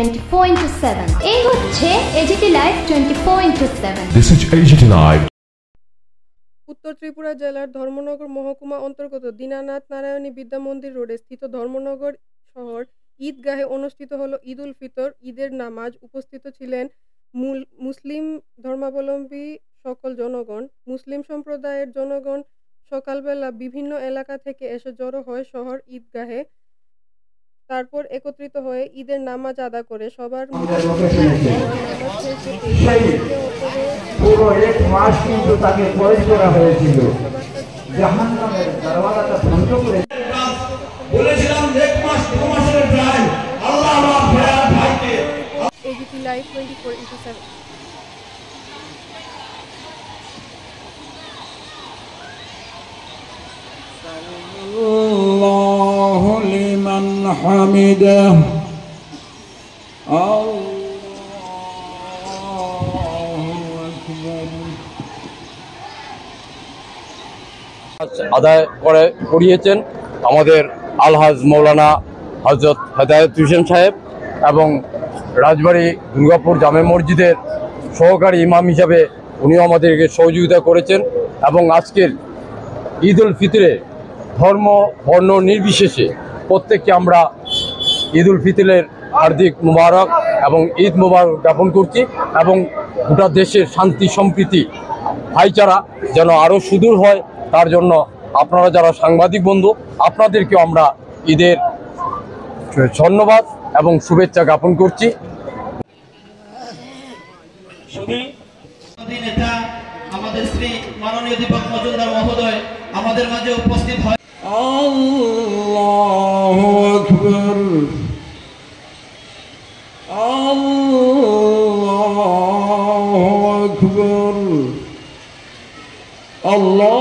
24/7 এই হচ্ছে AGT live 24/7। This is AGT Live। উত্তর ত্রিপুরা জেলার ধর্মনগর মহকুমা অন্তর্গত দীনানাথ নারায়ণী বিদ্যা মন্দির রোডে স্থিত ধর্মনগর শহর ঈদগাহে অনুষ্ঠিত হলো ঈদ উল ফিতর ঈদের নামাজ। উপস্থিত ছিলেন মুসলিম ধর্মাবলম্বী সকল জনগণ। মুসলিম সম্প্রদায়ের জনগণ সকালবেলা বিভিন্ন এলাকা থেকে এসে জড়ো হয় শহর ঈদগাহে। তারপর একত্রিত হয়ে ঈদের নামাজ আদা করে সবার পুরো এক মাস কিন্তু তাকে কয়েদ করা হয়েছিল। জাহান্নামের দরওয়াজাটা বন্ধ করে বলেছিলাম এক মাস 2 মাসের ড্রাইভ আল্লাহ আমার ভাইকে। AGT live 24/7। আল্লাহু লিমান হামিদাহ। আদায় করিয়েছেন আমাদের আলহাজ মৌলানা হজরত হেদায়েত হোসেন সাহেব এবং রাজবাড়ী দুর্গাপুর জামে মসজিদের সহকারী ইমাম হিসাবে উনিও আমাদেরকে সহযোগিতা করেছেন। এবং আজকের ঈদ উল ফিতরে ধর্ম বর্ণ নির্বিশেষে প্রত্যেককে আমরা ঈদ উল ফিতরের হার্দিক মুবারক এবং ঈদ মুবারক জ্ঞাপন করছি এবং গোটা দেশের শান্তি সম্প্রীতি ভাইচারা যেন আরও সুদূর হয় তার জন্য আপনারা যারা সাংবাদিক বন্ধু আপনাদেরকেও আমরা ঈদের ধন্যবাদ এবং শুভেচ্ছা জ্ঞাপন করছি। আমাদের শ্রী মাননীয় দীপক মজুমদার মহোদয় আমাদের মাঝে উপস্থিত হয়। আল্লাহু আকবার আল্লাহু আকবার আল্লাহ